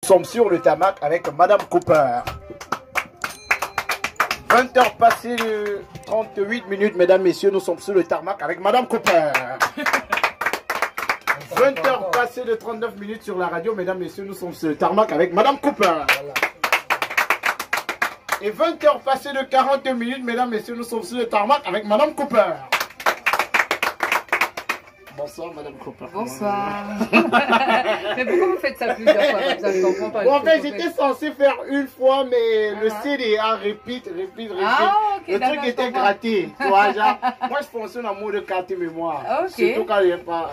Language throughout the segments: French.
Nous sommes sur le tarmac avec Madame Cooper. 20h passées de 38 minutes, mesdames, messieurs, nous sommes sur le tarmac avec Madame Cooper. 20h passées de 39 minutes sur la radio, mesdames, messieurs, nous sommes sur le tarmac avec Madame Cooper. Et 20h passées de 42 minutes, mesdames, messieurs, nous sommes sur le tarmac avec Madame Cooper. Bonsoir, Madame Cooper. Bonsoir. Mais pourquoi vous faites ça plusieurs fois comme ça? Je comprends pas. Bon, en fait, j'étais censé faire une fois, mais le CDA répète. Ah, ok, le truc était gratté. Tu vois, genre, moi, je fonctionne en mode carte mémoire. Ok. Surtout quand il n'y a pas.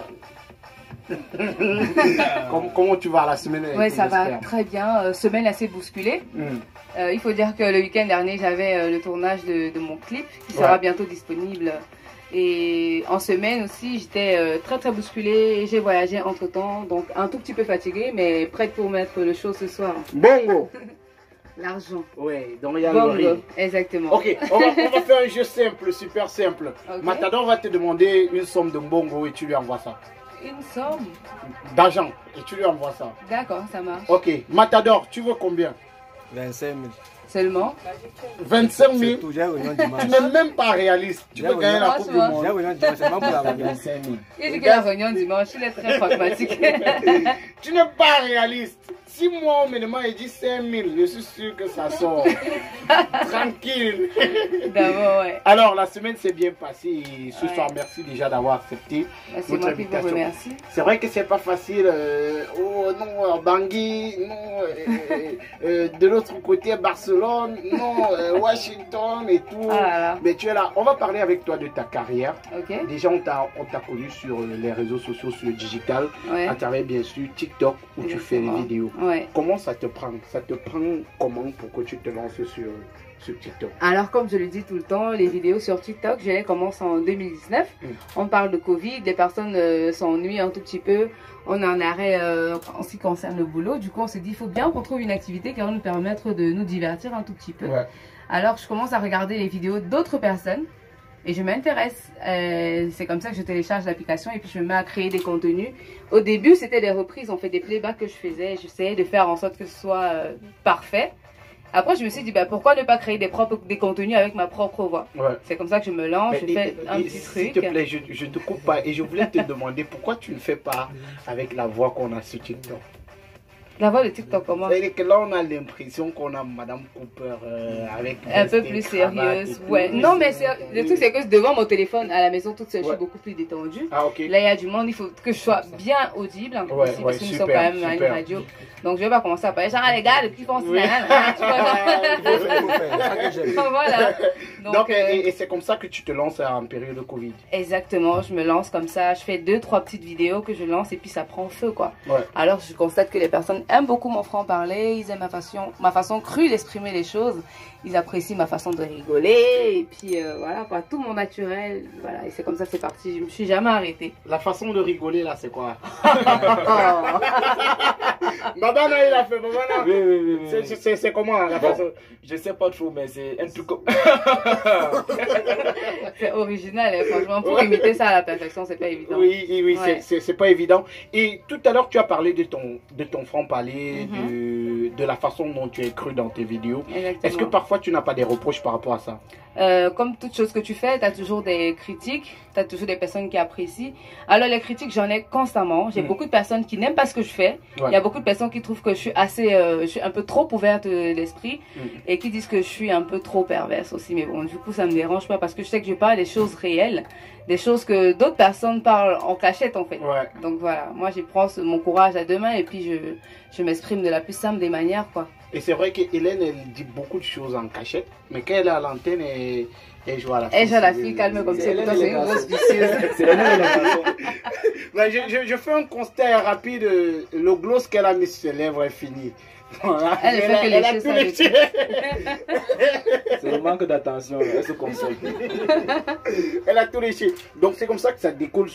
Comment tu vas la semaine? Oui, ça va très bien. Semaine assez bousculée. Il faut dire que le week-end dernier, j'avais le tournage de mon clip qui sera bientôt disponible. Et en semaine aussi, j'étais très bousculée et j'ai voyagé entre temps, donc un tout petit peu fatiguée, mais prête pour mettre le show ce soir. Bongo. L'argent. Oui, donc il y a Bongo, le riz. exactement. Ok, on va faire un jeu simple, super simple. Okay. Matador va te demander une somme de bongo et tu lui envoies ça. Une somme d'argent et tu lui envoies ça. D'accord, ça marche. Ok, Matador, tu veux combien? 25 000. Seulement 25 000. Tu n'es même pas réaliste. Tu veux gagner la Coupe du Monde. Il dit que la réunion dimanche, il est très pragmatique. Tu n'es pas réaliste. Si moi, on me demande, il dit 5 000, je suis sûr que ça sort. Tranquille. D'abord, ouais. Alors, la semaine s'est bien passée. Et ce soir, merci déjà d'avoir accepté notre invitation. C'est vrai que c'est pas facile. Oh non, Bangui, non, de l'autre côté, Barcelone, non, Washington et tout. Ah, mais tu es là. On va parler avec toi de ta carrière. Okay. Déjà, on t'a connu sur les réseaux sociaux, sur le digital, à travers bien sûr TikTok où tu fais des vidéos. Ouais. Comment ça te prend? Ça te prend comment pour que tu te lances sur TikTok? Alors, comme je le dis tout le temps, les vidéos sur TikTok, je les commence en 2019. On parle de Covid, les personnes s'ennuient un tout petit peu. On est en arrêt en ce qui concerne le boulot. Du coup, on s'est dit, il faut bien qu'on trouve une activité qui va nous permettre de nous divertir un tout petit peu. Ouais. Alors, je commence à regarder les vidéos d'autres personnes. Et je m'intéresse. C'est comme ça que je télécharge l'application et puis je me mets à créer des contenus. Au début, c'était des reprises, on fait des playbacks que je faisais. J'essayais de faire en sorte que ce soit parfait. Après, je me suis dit, bah, pourquoi ne pas créer des contenus avec ma propre voix? C'est comme ça que je me lance, je fais un petit truc. S'il te plaît, je ne te coupe pas. Et je voulais te demander, pourquoi tu ne fais pas avec la voix qu'on a sur TikTok? La voix de TikTok, comment? C'est que là, on a l'impression qu'on a Madame Cooper avec un peu plus sérieuse. Ouais. Non, mais le truc, c'est que devant mon téléphone, à la maison, toute seule, je suis beaucoup plus détendue. Ah, ok. Là, il y a du monde, il faut que je sois bien audible. Parce que nous sommes quand même à une radio. Donc, je vais pas commencer à parler. Genre, les gars, depuis qu'on se Voilà. Donc, et c'est comme ça que tu te lances en période de Covid? Exactement. Je me lance comme ça. Je fais 2-3 petites vidéos que je lance et puis ça prend feu, quoi. Alors, je constate que les personnes aiment beaucoup mon franc-parler, ils aiment ma façon crue d'exprimer les choses, ils apprécient ma façon de rigoler, et puis voilà quoi, tout mon naturel, voilà, et c'est comme ça que c'est parti, je me suis jamais arrêtée. La façon de rigoler là, c'est quoi? Babana, il a fait, Babana. Oui. C'est comment la façon? Je sais pas trop, mais c'est un truc. C'est original, hein, franchement, pour imiter ça à la perfection, c'est pas évident. Oui, c'est pas évident. Et tout à l'heure, tu as parlé de ton franc-parler, de la façon dont tu es cru dans tes vidéos. Est-ce que parfois tu n'as pas des reproches par rapport à ça? Comme toute chose que tu fais, tu as toujours des critiques, tu as toujours des personnes qui apprécient. Alors les critiques, j'en ai constamment. J'ai beaucoup de personnes qui n'aiment pas ce que je fais. Il y a beaucoup de personnes qui trouvent que je suis je suis un peu trop ouverte d'esprit et qui disent que je suis un peu trop perverse aussi. Mais bon, du coup, ça me dérange pas parce que je sais que je parle des choses réelles, des choses que d'autres personnes parlent en cachette en fait. Donc voilà, moi je prends mon courage à deux mains et puis je m'exprime de la plus simple des manières quoi. Et c'est vrai qu'Hélène, elle dit beaucoup de choses en cachette, mais quand elle est à l'antenne, elle joue à la fille. Elle joue à la fille, calme comme ça. C'est une grosse vicieuse. Je fais un constat rapide. Le gloss qu'elle a mis sur ses lèvres est fini. Voilà. Elle a tout léché. C'est le manque d'attention, elle se console. Elle a tout léché. Donc c'est comme ça que ça décolle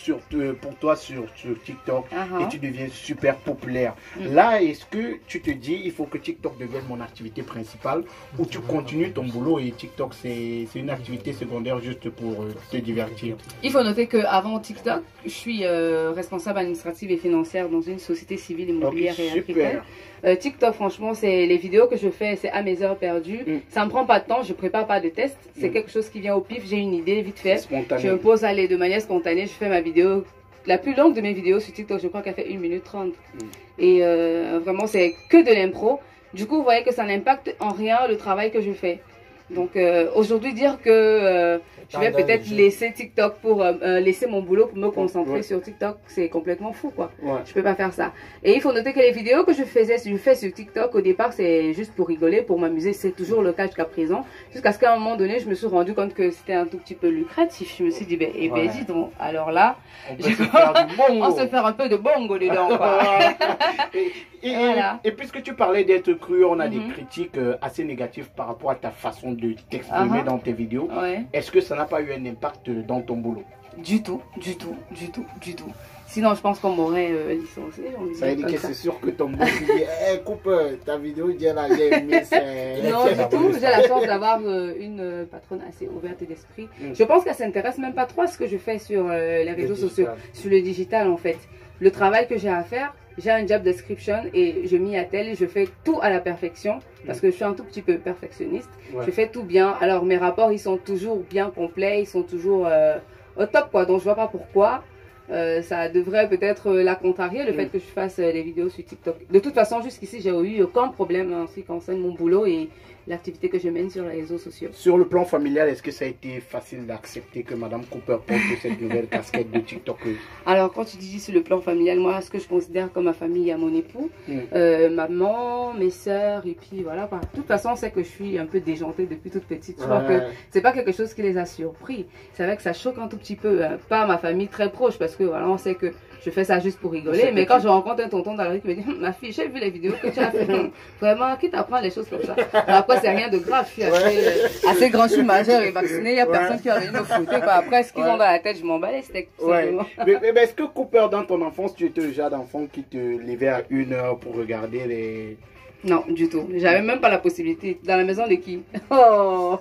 pour toi sur TikTok et tu deviens super populaire. Là, est-ce que tu te dis il faut que TikTok devienne mon activité principale ou tu continues ton boulot et TikTok c'est une activité activités secondaires juste pour te divertir? Il faut noter qu'avant TikTok, je suis responsable administrative et financière dans une société civile immobilière et agricole. TikTok, franchement, c'est les vidéos que je fais, c'est à mes heures perdues. Ça me prend pas de temps, je prépare pas de test. C'est quelque chose qui vient au pif, j'ai une idée vite fait. Je me pose à aller de manière spontanée, je fais ma vidéo. La plus longue de mes vidéos sur TikTok, je crois qu'elle fait 1 minute 30. Et vraiment, c'est que de l'impro. Du coup, vous voyez que ça n'impacte en rien le travail que je fais. Donc aujourd'hui, dire que je vais peut-être laisser TikTok pour laisser mon boulot pour me concentrer sur TikTok, c'est complètement fou, quoi. Je peux pas faire ça. Et il faut noter que les vidéos que je fais sur TikTok, au départ, c'est juste pour rigoler, pour m'amuser. C'est toujours le cas jusqu'à présent. Jusqu'à ce qu'à un moment donné, je me suis rendu compte que c'était un tout petit peu lucratif. Je me suis dit, ben, dis donc, alors là, on se faire un peu de bongo dedans, quoi. Et puisque tu parlais d'être cru, on a des critiques assez négatives par rapport à ta façon de t'exprimer dans tes vidéos. Est-ce que ça n'a pas eu un impact dans ton boulot? Du tout. Sinon, je pense qu'on m'aurait licencié. Ça veut dire que c'est sûr que ton boulot dit, coupe ta vidéo, j'ai aimé. Non, du tout. J'ai la chance d'avoir une patronne assez ouverte d'esprit. Je pense qu'elle s'intéresse même pas trop à ce que je fais sur les réseaux sociaux, sur le digital en fait. Le travail que j'ai à faire, j'ai un job description et je m'y attelle, je fais tout à la perfection parce que je suis un tout petit peu perfectionniste. Je fais tout bien. Alors mes rapports, ils sont toujours bien complets, ils sont toujours au top, quoi. Donc je vois pas pourquoi ça devrait peut-être la contrarier, le fait que je fasse des vidéos sur TikTok. De toute façon, jusqu'ici, j'ai eu aucun problème en ce qui concerne mon boulot et l'activité que je mène sur les réseaux sociaux. Sur le plan familial, est-ce que ça a été facile d'accepter que Madame Cooper porte cette nouvelle casquette de TikTok? Alors, quand tu dis sur le plan familial, moi, ce que je considère comme ma famille, il y a mon époux, maman, mes sœurs, et puis voilà, quoi. De toute façon, on sait que je suis un peu déjantée depuis toute petite. Je crois que c'est pas quelque chose qui les a surpris. C'est vrai que ça choque un tout petit peu, pas ma famille très proche, parce que voilà, on sait que je fais ça juste pour rigoler. Mais quand je rencontre un tonton dans la rue qui me dit, ma fille, j'ai vu les vidéos que tu as fait. Vraiment, qui t'apprend les choses comme ça? Alors après, c'est rien de grave. Je suis assez grand, je suis majeur et vacciné. Il n'y a personne qui a venu me foutre. Après, ce qu'ils ont dans la tête, je m'en bats les steaks. Mais est-ce que Cooper, dans ton enfance, tu étais le genre d'enfant qui te levait à 1h pour regarder les... Non, du tout. J'avais même pas la possibilité. Dans la maison de qui? Oh.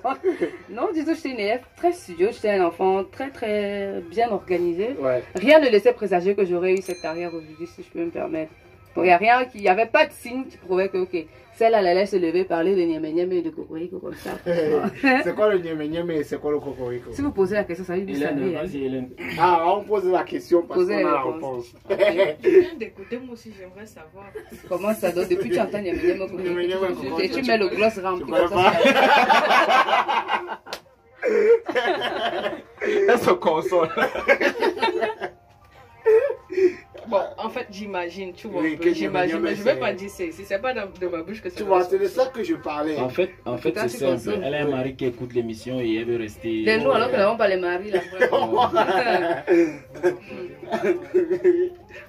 Non, du tout, j'étais une élève très studieuse. J'étais un enfant très bien organisé. Rien ne laissait présager que j'aurais eu cette carrière aujourd'hui, si je peux me permettre. Donc, il n'y avait pas de signe qui prouvait que, ok, celle-là, elle allait se lever, parler de Niamey et de Cocorico comme ça. C'est quoi le Niamey et c'est quoi le Cocorico? Si vous posez la question, ça veut dire Hélène. Ah, on pose la question parce qu'on a la réponse. Je viens d'écouter, moi aussi, j'aimerais savoir. Comment ça donne? Depuis que tu entends Niamey et Cocorico, et tu mets le gloss rempli comme ça. Elle se console. Bon, en fait, j'imagine, tu vois, j'imagine, mais je ne vais pas dire si c'est pas de ma bouche que c'est. Tu vois, c'est de ça que je parlais. En fait c'est simple. Elle a un mari qui écoute l'émission et elle veut rester. C'est nous, alors que nous n'avons pas les maris, là.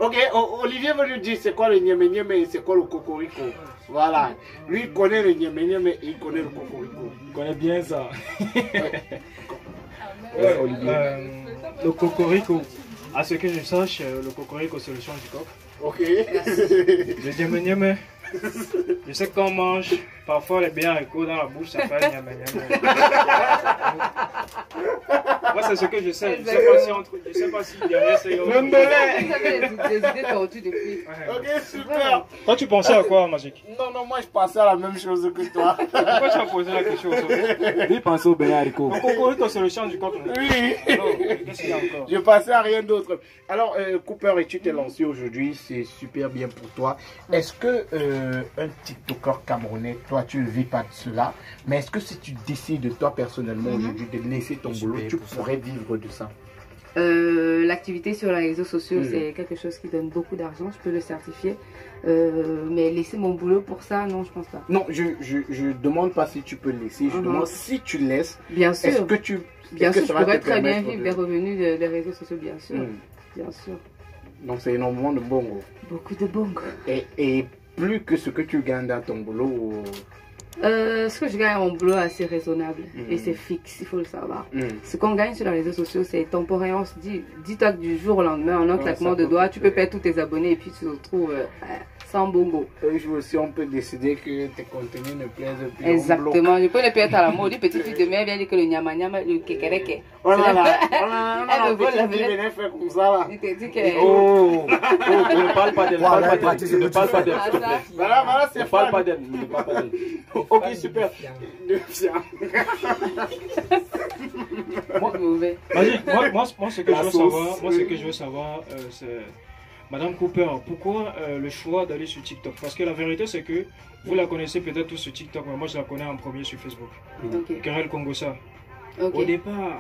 Ok, Olivier veut lui dire c'est quoi le Niamey et c'est quoi le Cocorico. Voilà. Lui, il connaît le Niamey et il connaît le Cocorico. Il connaît bien ça. Olivier. Le Cocorico. À ce que je sache, le Cocorico, c'est le chant du coq. Ok. Le Niamey. Je sais qu'on mange parfois les biens haricots dans la bouche, ça fait Niamey. Moi, c'est ce que je sais. Je sais pas si derrière c'est Vous avez des idées tordues depuis. Ok, super. Toi, tu pensais à quoi, Magic? Non, moi je pensais à la même chose que toi. Pourquoi tu as posé la question? Lui pensait au bien haricot. Le Cocorico, c'est le chant du coq. Oui. Qu'est-ce qu'il y a encore? Je pensais à rien d'autre. Alors, Cooper, et tu t'es lancé aujourd'hui, c'est super bien pour toi. Est-ce que un TikToker camerounais, toi tu ne vis pas de cela, mais est-ce que si tu décides toi personnellement aujourd'hui de laisser ton boulot, tu pourrais vivre de ça? L'activité sur les réseaux sociaux, c'est quelque chose qui donne beaucoup d'argent, je peux le certifier. Mais laisser mon boulot pour ça, non, je pense pas. Non, je demande pas si tu peux le laisser, je demande si tu laisses. Bien sûr. Est-ce que tu... Bien sûr, je pourrais très bien vivre des revenus des réseaux sociaux, bien sûr. Bien sûr. Donc c'est énormément de bongo. Beaucoup de bongo. Et plus que ce que tu gagnes dans ton boulot. Ce que je gagne à mon boulot est assez raisonnable et c'est fixe, il faut le savoir. Ce qu'on gagne sur les réseaux sociaux, c'est temporaire. On se dit, dis-toi que du jour au lendemain, en un claquement de doigts, tu peux perdre tous tes abonnés et puis tu te retrouves sans bongo. Un jour aussi, on peut décider que tes contenus ne plaisent plus. Exactement, je peux ne plus être à la mode. Une petite fille de mère vient dire que le nyama nyama, le kekereke. On a la petite qui venait faire comme ça là. Il te dit que... Oh, ne parle pas d'elle, ne parle pas d'elle, ne parle pas d'elle, s'il te plaît. Voilà, c'est ne parle pas d'elle, ne parle pas d'elle. Ok, super. Moi, ce que je veux savoir, c'est, Madame Cooper, pourquoi le choix d'aller sur TikTok? Parce que la vérité, c'est que vous la connaissez peut-être tous sur TikTok, mais moi, je la connais en premier sur Facebook. Karel Kongosa. Au départ,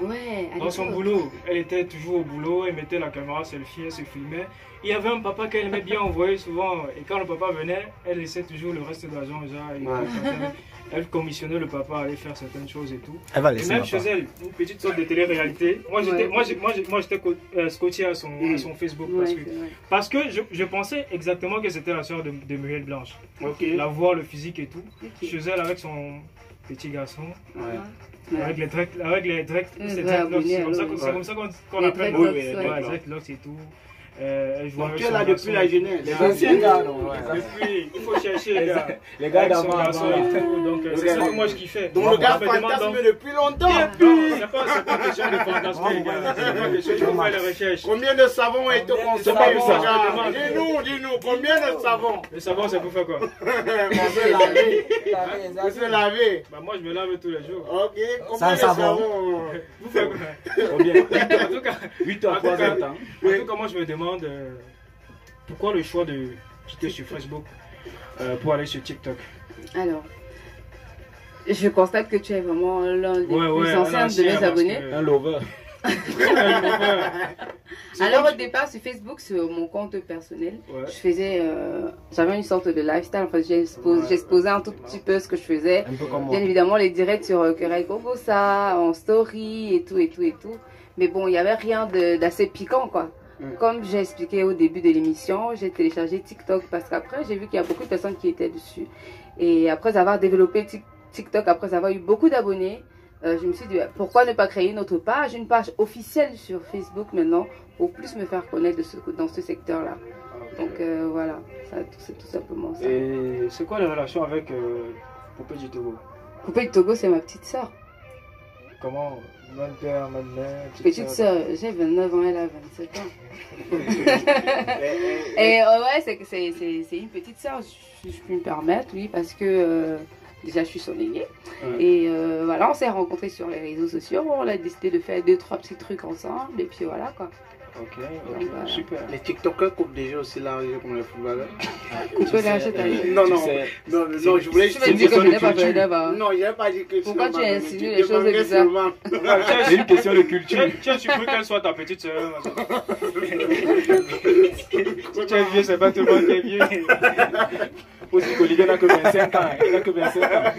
dans son boulot, elle était toujours au boulot, elle mettait la caméra selfie, elle se filmait. Il y avait un papa qu'elle aimait bien envoyer souvent, et quand le papa venait, elle laissait toujours le reste de l'argent. Elle commissionnait le papa à aller faire certaines choses et tout. Et même chez elle, une petite sorte de télé-réalité. Moi, j'étais scotché à son Facebook parce que je pensais exactement que c'était la soeur de Muriel Blanche. La voix, le physique et tout. Chez elle avec son petit garçon. Avec les dreadlocks, c'est comme ça qu'on appelle les dreadlocks et tout. Tu es là depuis la jeunesse. Les anciens gars, non? Depuis, il faut chercher les gars. Les gars d'avant. Donc, c'est ça que moi je kiffais. Donc, le gars fantasme depuis longtemps. C'est pas question de fantasmer, les gars. C'est pas question de faire les recherches. Combien de savons ont été consommés? Dis-nous, combien de savons? Le savon, c'est pour faire quoi? On se laver. Moi, je me lave tous les jours. Ok, combien de savons? Vous faites quoi? Combien? En tout cas, 8 heures, 3 heures. En tout cas, moi, je me demande pourquoi le choix de quitter sur Facebook pour aller sur TikTok. Alors, je constate que tu es vraiment l'un des plus anciens de mes abonnés. Un lover. Alors au départ sur Facebook, sur mon compte personnel, je faisais, j'avais une sorte de lifestyle. Enfin, j'exposais un tout petit peu ce que je faisais. Bien évidemment les directs sur Karel Kongosa, en story et tout. Mais bon, il n'y avait rien d'assez piquant quoi. Comme j'ai expliqué au début de l'émission, j'ai téléchargé TikTok parce qu'après j'ai vu qu'il y a beaucoup de personnes qui étaient dessus. Et après avoir développé TikTok, après avoir eu beaucoup d'abonnés, je me suis dit pourquoi ne pas créer une autre page, une page officielle sur Facebook maintenant pour plus me faire connaître dans ce secteur-là. Donc voilà, c'est tout simplement ça. Et c'est quoi la relation avec Poupée du Togo? Poupée du Togo, c'est ma petite soeur. Comment? Même père, même mère, petite soeur, j'ai 29 ans, elle a 27 ans. Et ouais, c'est une petite soeur, je peux me permettre, oui, parce que déjà je suis son aînée. Et voilà, on s'est rencontrés sur les réseaux sociaux, on a décidé de faire 2-3 petits trucs ensemble, et puis voilà quoi. Ok, super. Les TikTokers coupent déjà aussi l'argent comme les footballeurs. Couper l'argent, non, je voulais juste. Tu me dis que je n'ai pas fait d'abord. Non, je n'ai pas dit que tu pourquoi tu insinues les choses bizarres? C'est une question de culture. Tu as supposé qu'elle soit ta petite soeur. Si tu es vieux, c'est pas tout le monde qui est vieux. Aussi qu'Olivier n'a que 25 ans. Il n'a que 25 ans.